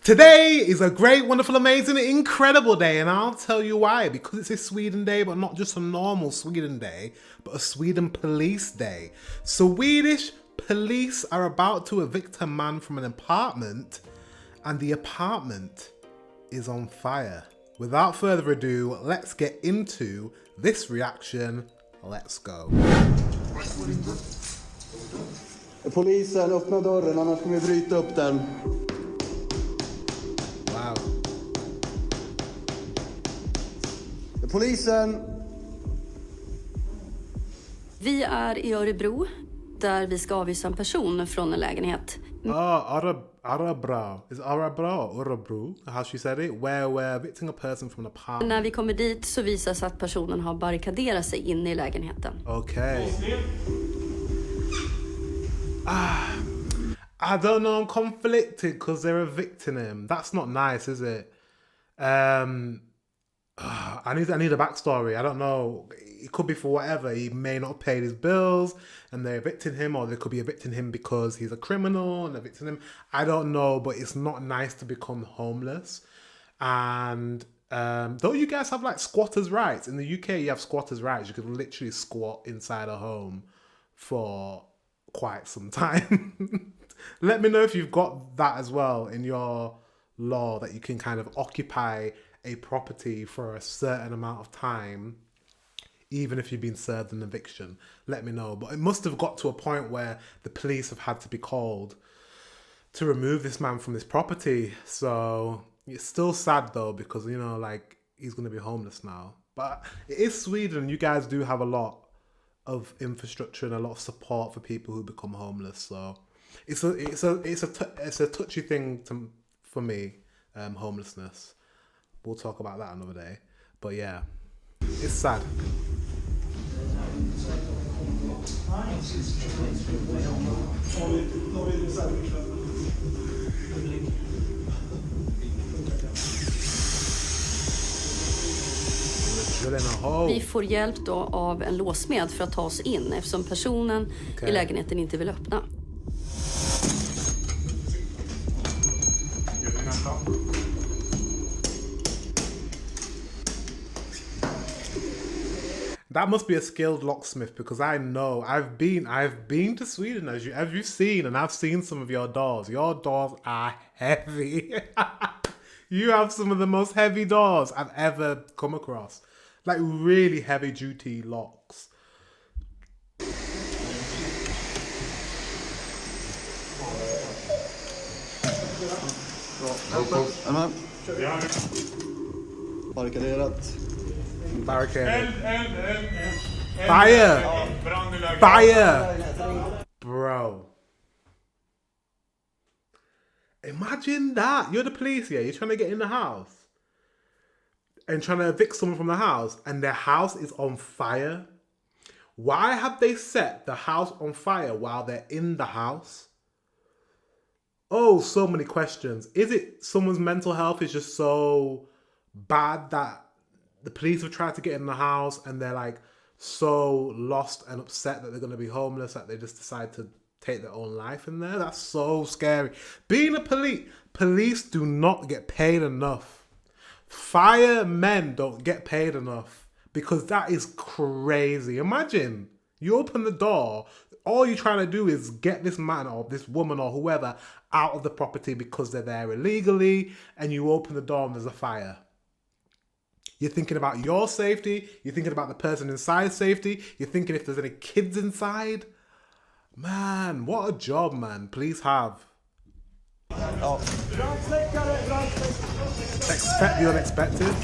Today is a great, wonderful, amazing, incredible day, and I'll tell you why. Because it's a Sweden day, but not just a normal Sweden day, but a Sweden police day. Swedish police are about to evict a man from an apartment, and the apartment is on fire. Without further ado, let's get into this reaction. Let's go. Polisen, öppna dörren, annars kommer vi bryta upp den. Wow. Polisen! Vi är i Örebro där vi ska avvisa en person från en lägenhet. Örebro. Is Örebro? How she said it? Where we're evicting a person from an apartment. När vi kommer dit så visar sig att personen har barrikaderat sig inne i lägenheten. Okay. I don't know, I'm conflicted because they're evicting him. That's not nice, is it? I need a backstory. I don't know. It could be for whatever. He may not have paid his bills and they're evicting him, or they could be evicting him because he's a criminal and evicting him. I don't know, but it's not nice to become homeless. And don't you guys have like squatters' rights? In the UK, you have squatters' rights. You can literally squat inside a home for quite some time. Let me know if you've got that as well in your law, that you can kind of occupy a property for a certain amount of time, even if you've been served an eviction. Let me know. But it must have got to a point where the police have had to be called to remove this man from this property. So it's still sad though, because, you know, like, he's going to be homeless now. But it is Sweden. You guys do have a lot of infrastructure and a lot of support for people who become homeless. So it's a touchy thing for me, homelessness. We'll talk about that another day. But yeah, it's sad. Vi får hjälp då av en låsmed för att ta oss in eftersom personen i lägenheten inte vill öppna. That must be a skilled locksmith, because I know I've been to Sweden, as you've seen, and I've seen some of your doors. Your doors are heavy. You have some of the most heavy doors I've ever come across. Like really heavy duty locks. Barrikaderat. Barricade. Fire! Fire! Bro. Imagine that. You're the police here. You're trying to get in the house and trying to evict someone from the house, and their house is on fire. Why have they set the house on fire while they're in the house? Oh, so many questions. Is it someone's mental health is just so bad that the police have tried to get in the house and they're like so lost and upset that they're going to be homeless that they just decide to take their own life in there? That's so scary. Being a police do not get paid enough. Firemen don't get paid enough, because that is crazy. Imagine you open the door, all you're trying to do is get this man or this woman or whoever out of the property because they're there illegally, and you open the door and there's a fire. You're thinking about your safety. You're thinking about the person inside's safety. You're thinking if there's any kids inside. Man, what a job, man. Please have. Ja. Expect the unexpected.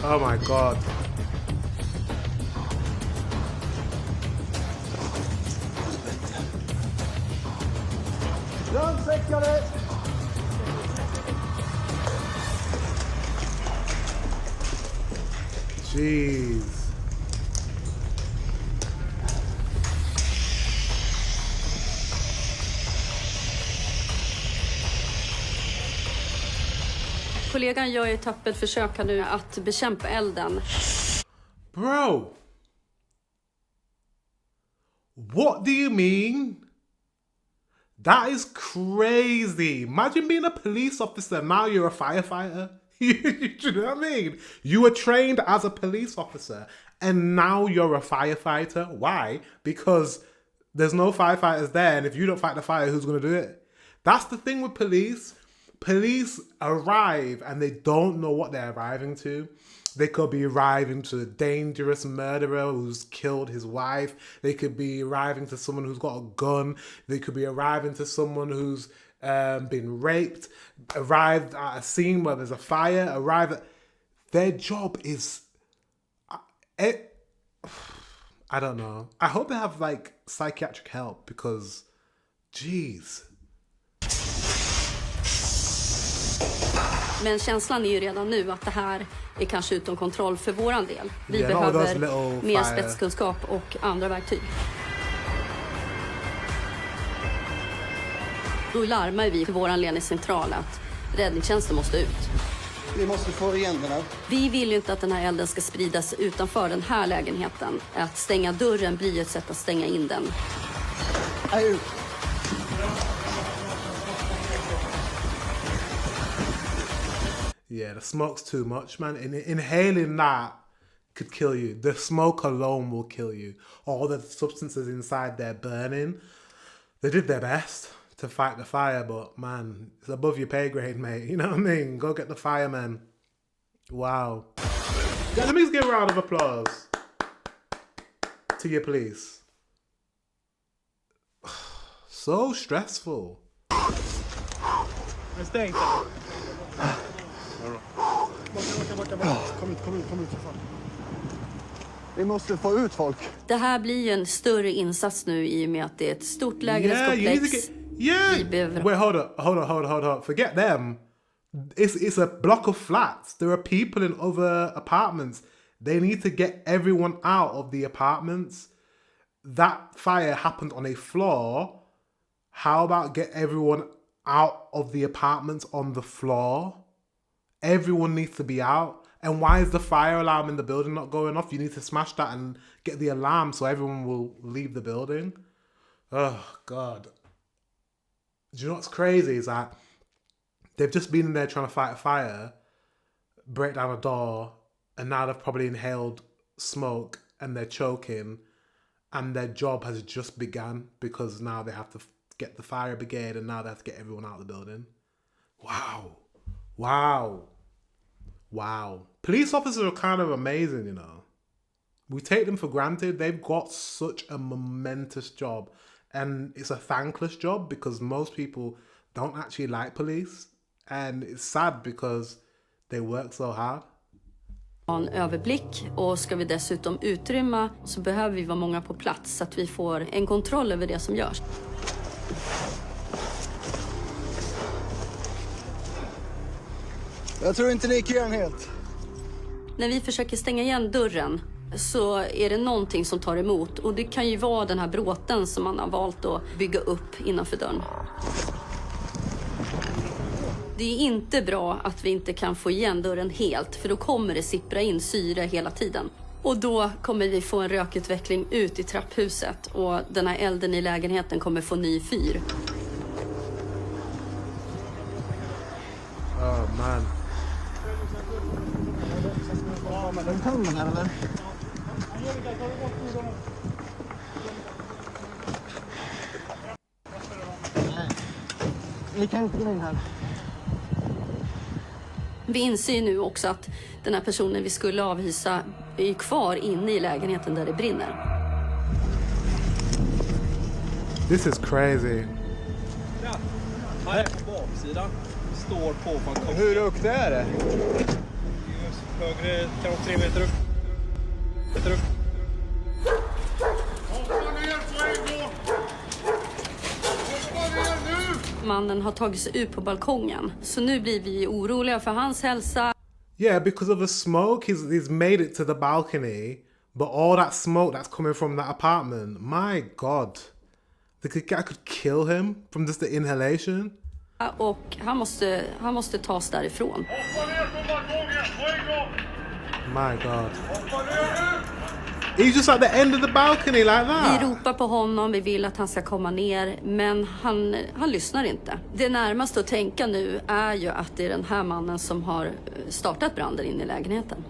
Oh my God. Jeez. Kollegan gör ett tappert försök här nu att bekämpa elden. Bro, What do you mean? That is crazy. Imagine being a police officer. Now you're a firefighter. You know what I mean? You were trained as a police officer and now you're a firefighter. Why? Because there's no firefighters there, and if you don't fight the fire, who's going to do it? That's the thing with police. Police arrive and they don't know what they're arriving to. They could be arriving to a dangerous murderer who's killed his wife. They could be arriving to someone who's got a gun. They could be arriving to someone who's been raped. Arrived at a scene where there's a fire. Their job is... I don't know. I hope they have like psychiatric help because, jeez. Men känslan är ju redan nu att det här är kanske utom kontroll för våran del. Vi behöver mer spetskunskap och andra verktyg. Då larmar vi till våran ledningscentral att räddningstjänsten måste ut. Vi måste få igen den här. Vi vill ju inte att den här elden ska spridas utanför den här lägenheten. Att stänga dörren blir ett sätt att stänga in den. Ut. Yeah, the smoke's too much, man. Inhaling that could kill you. The smoke alone will kill you. All the substances inside there burning. They did their best to fight the fire, but man, it's above your pay grade, mate. You know what I mean? Go get the firemen. Wow. Let me just give a round of applause to your police. So stressful. Stängt. Kom ut. Vi måste få ut folk. Det här blir ju en större insats nu i och med att det är ett stort lägenhetskomplex. Wait, hold up. Forget them. It's a block of flats. There are people in other apartments. They need to get everyone out of the apartments. That fire happened on a floor. How about get everyone out of the apartments on the floor? Everyone needs to be out. And why is the fire alarm in the building not going off? You need to smash that and get the alarm so everyone will leave the building. Oh, God. Do you know what's crazy is that they've just been in there trying to fight a fire, break down a door, and now they've probably inhaled smoke and they're choking, and their job has just begun because now they have to get the fire brigade and now they have to get everyone out of the building. Wow. Police officers are kind of amazing, you know. We take them for granted. They've got such a momentous job. And it's a thankless job because most people don't actually like police. And it's sad because they work so hard. En överblick, och ska vi dessutom utrymma så behöver vi vara många på plats så att vi får en kontroll över det som görs. Jag tror inte det gick igen helt. När vi försöker stänga igen dörren så är det någonting som tar emot. Och det kan ju vara den här bråten som man har valt att bygga upp innanför dörren. Det är inte bra att vi inte kan få igen dörren helt, för då kommer det sippra in syre hela tiden. Och då kommer vi få en rökutveckling ut i trapphuset och den här elden i lägenheten kommer få ny fyr. Oh, man. Ja, men den kan man här, eller? Nej. Vi kan inte gå in här. Vi inser nu också att den här personen vi skulle avhysa är kvar inne i lägenheten där det brinner. This is crazy. Ja, här på baksidan står på balkongen. Hur högt är det? Högre, kanske 3 meter upp. Mannen har tagit sig ut på balkongen. Så nu blir vi oroliga för hans hälsa. Yeah, because of the smoke, he's made it to the balcony, but all that smoke that's coming from that apartment, my God. The guy could kill him from just the inhalation. Och han måste tas därifrån. My God. He's just at the end of the balcony like that. Vi ropar på honom, vi vill att han ska komma ner, men han lyssnar inte. Det närmaste att tänka nu är ju att det är den här mannen som har startat branden in i lägenheten.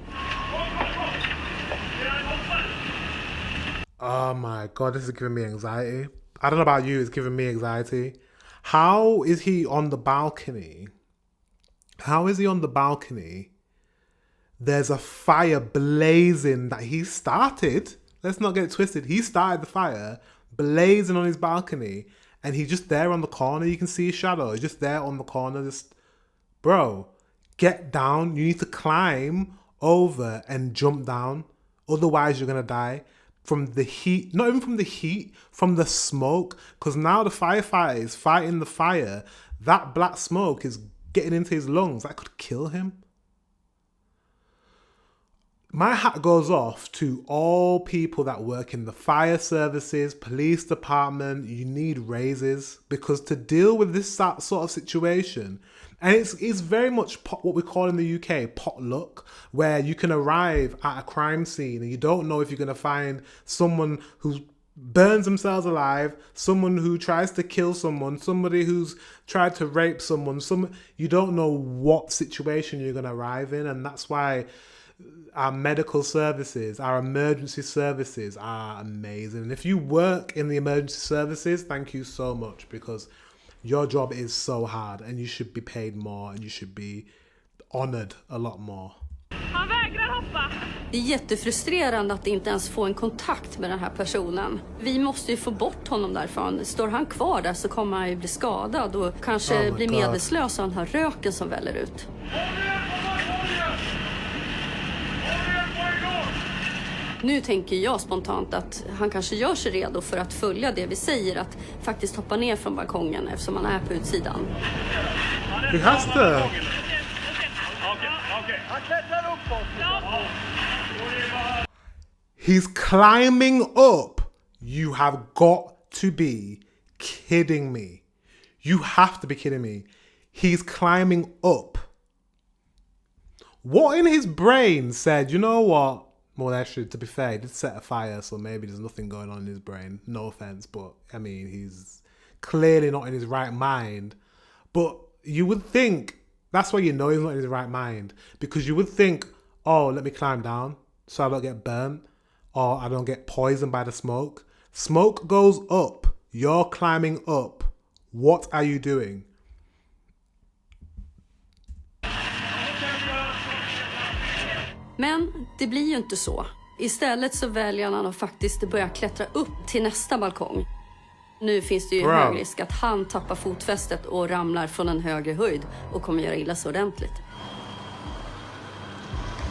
Oh my God, this is giving me anxiety. I don't know about you, it's giving me anxiety. How is he on the balcony? How is he on the balcony? There's a fire blazing that he started. Let's not get it twisted. He started the fire blazing on his balcony, and he's just there on the corner. You can see his shadow. He's just there on the corner. Just, bro, get down. You need to climb over and jump down. Otherwise, you're going to die. From the heat, not even from the heat, from the smoke. Because now the firefighter is fighting the fire. That black smoke is getting into his lungs. That could kill him. My hat goes off to all people that work in the fire services, police department. You need raises, because to deal with this sort of situation, and it's very much what we call in the UK potluck, where you can arrive at a crime scene and you don't know if you're going to find someone who burns themselves alive, someone who tries to kill someone, somebody who's tried to rape someone. You don't know what situation you're going to arrive in, and that's why our medical services, our emergency services are amazing. And if you work in the emergency services, thank you so much, because your job is so hard and you should be paid more and you should be honored a lot more. Han vägrar hoppa. Det är jättefrustrerande att inte ens få en kontakt med den här personen. Vi måste ju få bort honom därifrån. Står han kvar där så kommer han ju bli skadad och kanske bli medvetslös av den här röken som väller ut. Nu tänker jag spontant att han kanske gör sig redo för att följa det vi säger, att faktiskt hoppa ner från balkongen eftersom han är på utsidan. Vi hastar. He's climbing up. You have got to be kidding me. You have to be kidding me. He's climbing up. What in his brain said, you know what? Well, actually, to be fair, he did set a fire, so maybe there's nothing going on in his brain. No offense, but I mean, he's clearly not in his right mind. But you would think, that's why you know he's not in his right mind, because you would think, oh, let me climb down so I don't get burnt or I don't get poisoned by the smoke. Smoke goes up. You're climbing up. What are you doing? Men det blir ju inte så. Istället så väljer han att faktiskt börja klättra upp till nästa balkong. Nu finns det ju hög risk att han tappar fotfästet och ramlar från en högre höjd och kommer göra illa så ordentligt.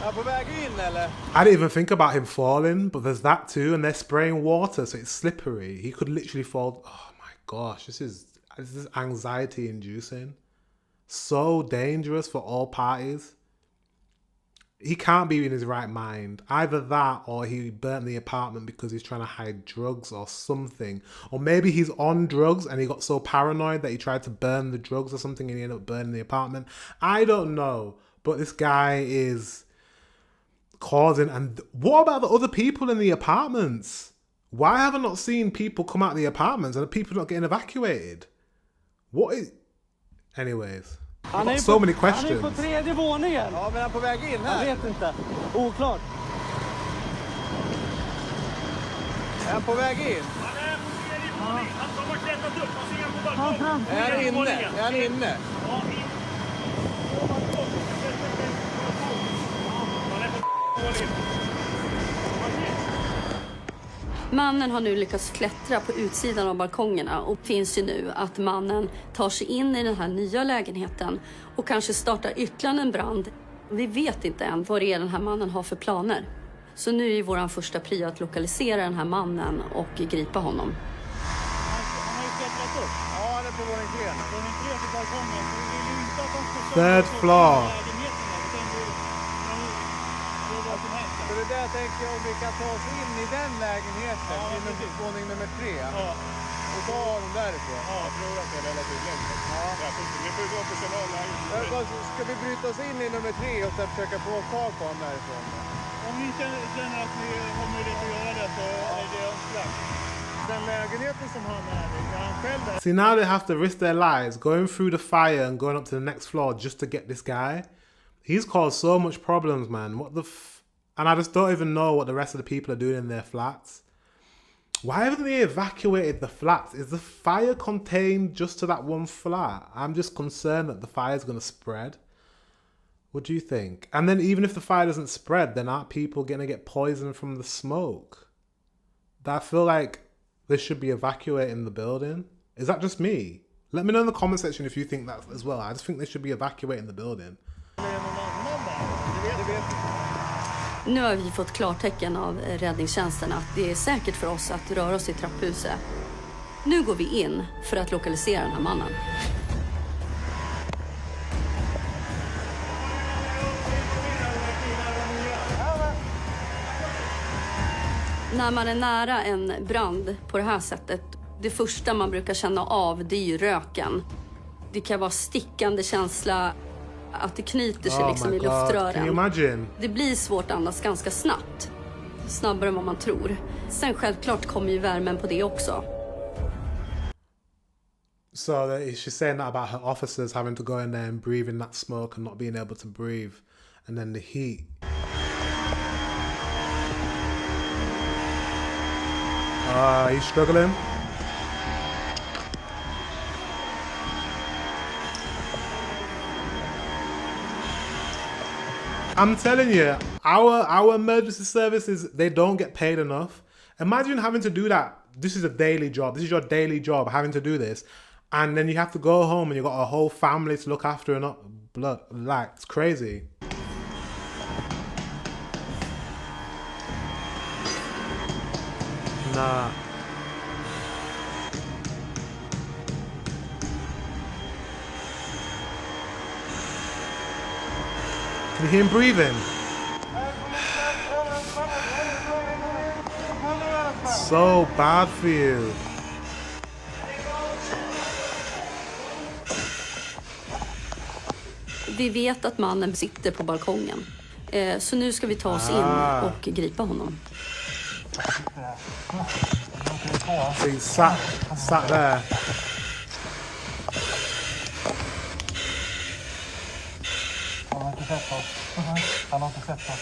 Är på väg in eller? I didn't even think about him falling, but there's that too, and they're spraying water, so it's slippery. He could literally fall. Oh my gosh, this is anxiety inducing. So dangerous for all parties. He can't be in his right mind. Either that or he burnt the apartment because he's trying to hide drugs or something. Or maybe he's on drugs and he got so paranoid that he tried to burn the drugs or something and he ended up burning the apartment. I don't know. But this guy is causing... And what about the other people in the apartments? Why have I not seen people come out of the apartments and people not getting evacuated? What is... Anyways... I've got so many questions. Han är på tredje våningen. Ja, men han är på väg in här. Jag vet inte. Oklart. Är han på väg in? Han är på tredje våningen. Han har klättrat upp. Han ser på balkongen. Är han inne? Är han inne? Ja, in. Han är på våningen. Mannen har nu lyckats klättra på utsidan av balkongerna och finns ju nu att mannen tar sig in i den här nya lägenheten och kanske startar ytterligare en brand. Vi vet inte än vad det är den här mannen har för planer. Så nu är vår första prio att lokalisera den här mannen och gripa honom. Han har ju klättrat upp. Ja, han är på våning 3. Våning 3 till balkongen. Så vi vill ju inte att han ska... Third floor. Så det där tänker jag om vi kan ta oss in i den lägenheten, Ja, i våning nummer 3. Ja. Och ta honom därifrån. Ja, jag tror att det är relativt lugnt. Ja. Vi får ju gå på kanalen. Ska vi bryta oss in i nummer 3 och sen försöka få tag på honom därifrån? Ja, Om ni känner att ni har möjlighet att göra det så är det önskvärt. Den lägenheten som han är han själv där. See, now they have to risk their lives going through the fire and going up to the next floor just to get this guy. He's caused so much problems, man. What the and I just don't even know what the rest of the people are doing in their flats. Why haven't they evacuated the flats? Is the fire contained just to that one flat? I'm just concerned that the fire is going to spread. What do you think? And then even if the fire doesn't spread, then aren't people going to get poisoned from the smoke? I feel like they should be evacuating the building. Is that just me? Let me know in the comment section if you think that as well. I just think they should be evacuating the building. Nu har vi fått klartecken av räddningstjänsten att det är säkert för oss att röra oss i trapphuset. Nu går vi in för att lokalisera den här mannen. När man är nära en brand på det här sättet, det första man brukar känna av, det är ju röken. Det kan vara stickande känsla, att det knyter sig liksom i luftrören. Can you imagine? Det blir svårt att andas ganska snabbt. Snabbare än vad man tror. Sen självklart kommer ju värmen på det också. So she's saying that about her officers having to go in there and breathe in that smoke and not being able to breathe. And then the heat. He's struggling. I'm telling you, our emergency services, they don't get paid enough. Imagine having to do that. This is a daily job. This is your daily job, having to do this. And then you have to go home and you've got a whole family to look after and blood. Like, it's crazy. Nah. Can you hear him breathing? So bad for you. Vi vet att mannen sitter på balkongen. Så nu ska vi ta oss in och gripa honom. So he sat there. Han har inte sett oss. Han har inte sett oss.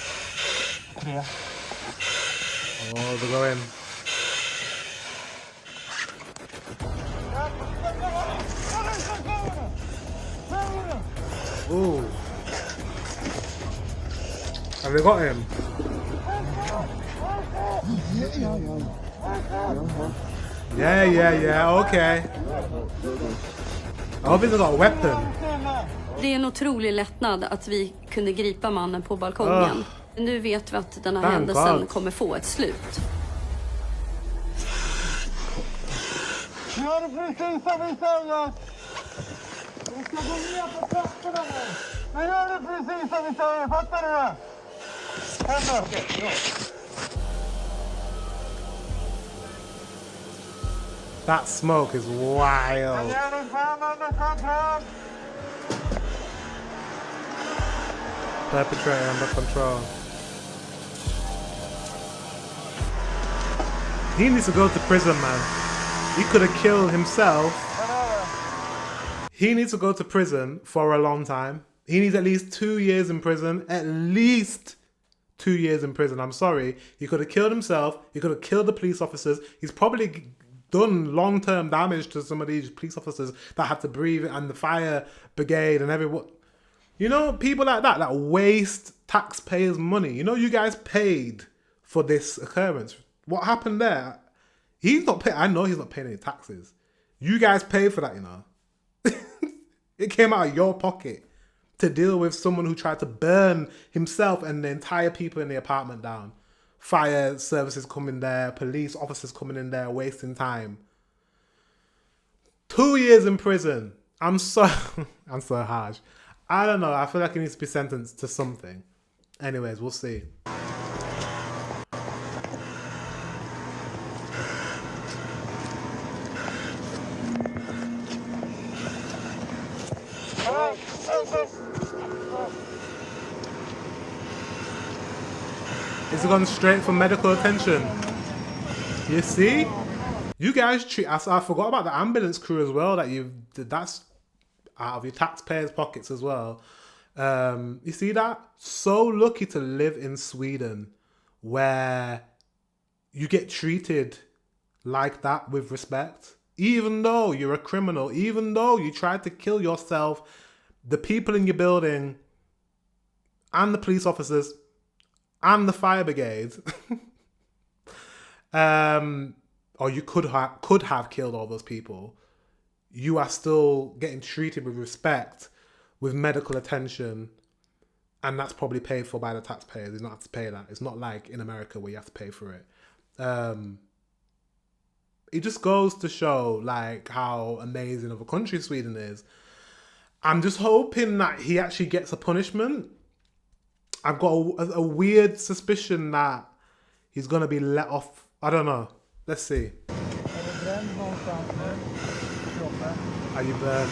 3. Oh, they're going. Ooh. Have they got him? Yeah, okay. I hope he's got a weapon. Det är en otrolig lättnad att vi kunde gripa mannen på balkongen. Nu vet vi att den här händelsen kommer få ett slut. Nu har du precis som vi säger. Vi ska gå ner på trapporna nu. Nu gör du precis som vi säger. Fattar du det? Händer. That smoke is wild. Perpetrator under control. He needs to go to prison, man. He could have killed himself. He needs to go to prison for a long time. He needs at least 2 years in prison. At least 2 years in prison. I'm sorry. He could have killed himself. He could have killed the police officers. He's probably done long-term damage to some of these police officers that had to breathe, and the fire brigade and everyone. You know, people like that waste taxpayers' money. You know, you guys paid for this occurrence. What happened there? He's not paying. I know he's not paying any taxes. You guys paid for that, you know. It came out of your pocket to deal with someone who tried to burn himself and the entire people in the apartment down. Fire services coming there, police officers coming in there, wasting time. 2 years in prison. I'm so harsh. I don't know. I feel like he needs to be sentenced to something. Anyways, we'll see. He's gone straight for medical attention. You see? You guys treat us. I forgot about the ambulance crew as well. That's out of your taxpayers' pockets as well. You see that? So lucky to live in Sweden, where you get treated like that with respect. Even though you're a criminal, even though you tried to kill yourself, the people in your building, and the police officers, and the fire brigade. Or you could have killed all those people. You are still getting treated with respect, with medical attention, and that's probably paid for by the taxpayers. You don't have to pay that. It's not like in America where you have to pay for it. It just goes to show like how amazing of a country Sweden is. I'm just hoping that he actually gets a punishment. I've got a weird suspicion that he's gonna be let off. I don't know. Let's see. Are you burned?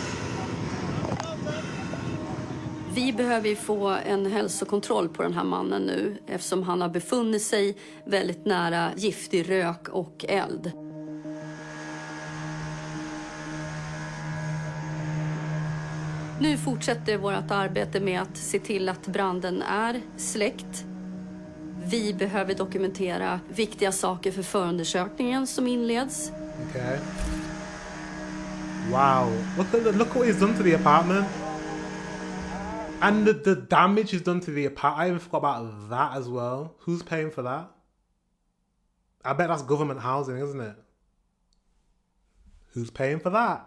Vi behöver ju få en hälsokontroll på den här mannen nu eftersom han har befunnit sig väldigt nära giftig rök och eld. Nu fortsätter vårt arbete med att se till att branden är släckt. Vi behöver dokumentera viktiga saker för förundersökningen som inleds. Okay. Wow. Look what he's done to the apartment. And the damage he's done to the apartment. I even forgot about that as well. Who's paying for that? I bet that's government housing, isn't it? Who's paying for that?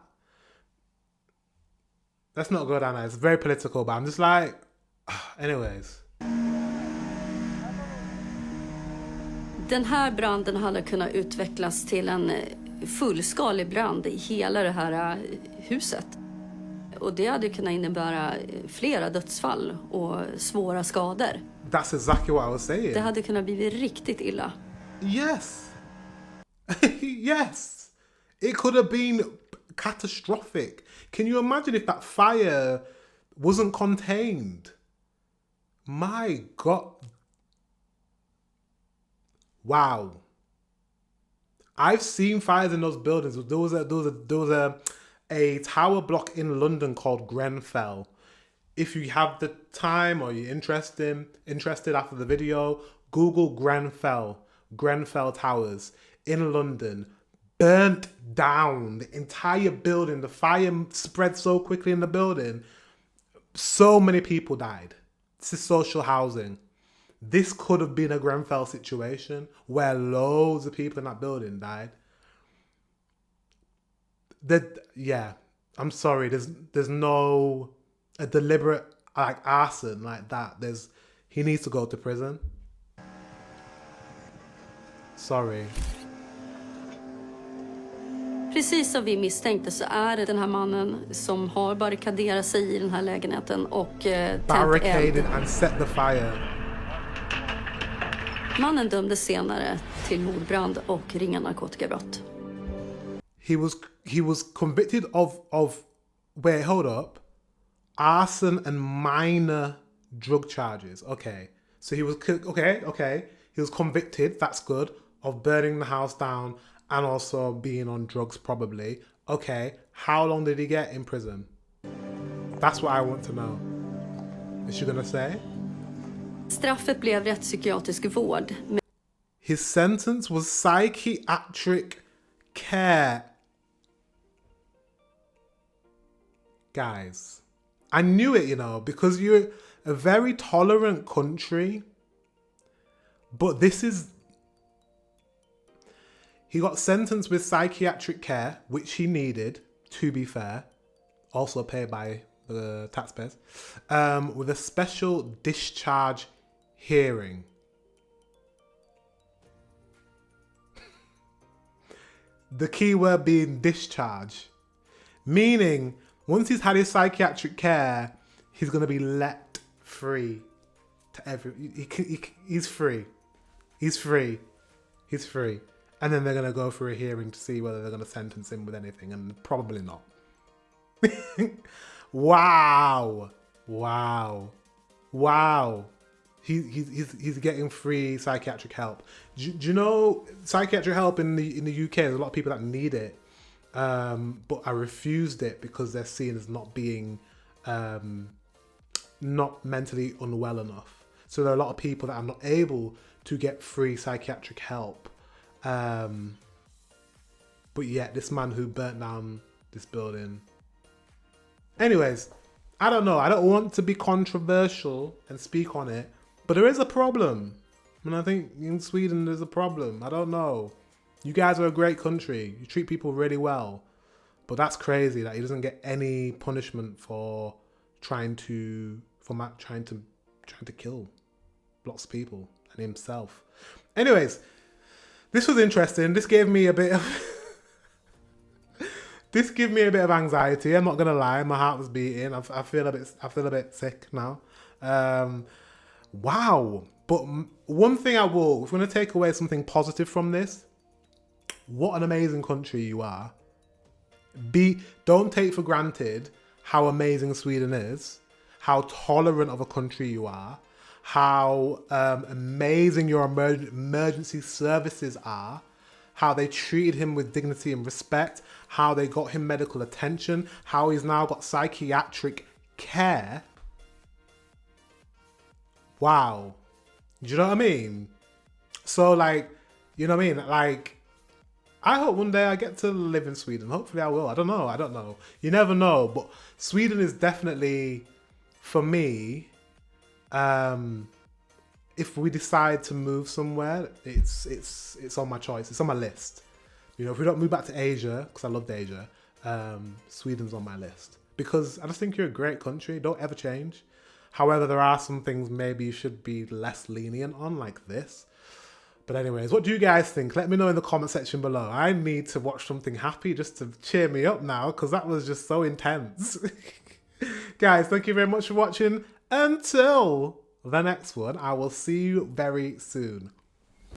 Let's not go down there. It's very political, but I'm just like... Anyways. Den här branden hade kunnat utvecklas till en fullskalig brand i hela det här huset. Och det hade kunnat innebära flera dödsfall och svåra skador. That's exactly what I was saying. Det hade kunnat bli riktigt illa. Yes. Yes. It could have been catastrophic. Can you imagine if that fire wasn't contained? My God. Wow. I've seen fires in those buildings. There was a tower block in London called Grenfell. If you have the time or you're interested after the video, Google Grenfell Towers in London. Burnt down the entire building. The fire spread so quickly in the building. So many people died. This is social housing. This could have been a Grenfell situation where loads of people in that building died. Yeah, I'm sorry. There's no a deliberate like arson like that. He needs to go to prison. Sorry. Precis som vi misstänkte så är det den här mannen som har barrikaderat sig i den här lägenheten och barricaded and set the fire. Mannen dömdes senare till mordbrand och ringa narkotikabrott. He was convicted of wait, hold up. Arson and minor drug charges. Okay. So he was okay. He was convicted, that's good, of burning the house down and also being on drugs probably. Okay. How long did he get in prison? That's what I want to know. Is she gonna say? Straffet blev rättspsykiatrisk vård. His sentence was psychiatric care. Guys, I knew it, because you're a very tolerant country. But he got sentenced with psychiatric care, which he needed, to be fair. Also paid by the taxpayers. With a special discharge hearing. The key word being discharge. Meaning, once he's had his psychiatric care, he's going to be let free. He's free. He's free. He's free. And then they're going to go for a hearing to see whether they're going to sentence him with anything. And probably not. Wow. Wow. Wow. he's getting free psychiatric help. Do you know psychiatric help in the UK? There's a lot of people that need it, but I refused it because they're seen as not being not mentally unwell enough. So there are a lot of people that are not able to get free psychiatric help. But yet this man who burnt down this building. Anyways, I don't know. I don't want to be controversial and speak on it, but there is a problem. And I think in Sweden there's a problem. I don't know. You guys are a great country. You treat people really well. But that's crazy that he doesn't get any punishment for trying to kill lots of people and himself. Anyways, this was interesting. This gave me a bit of anxiety. I'm not gonna lie. My heart was beating. I feel a bit sick now. Wow. But one thing if we're gonna take away something positive from this, what an amazing country you are. Don't take for granted how amazing Sweden is, how tolerant of a country you are, how amazing your emergency services are, how they treated him with dignity and respect, how they got him medical attention, how he's now got psychiatric care. Wow. Do you know what I mean? So like, you know what I mean? Like, I hope one day I get to live in Sweden. Hopefully I will. I don't know. You never know. But Sweden is definitely, for me, if we decide to move somewhere, it's on my choice. It's on my list. You know, if we don't move back to Asia, because I loved Asia, Sweden's on my list. Because I just think you're a great country. Don't ever change. However, there are some things maybe you should be less lenient on, like this. But anyways, what do you guys think? Let me know in the comment section below. I need to watch something happy just to cheer me up now, because that was just so intense. Guys, thank you very much for watching. Until the next one, I will see you very soon.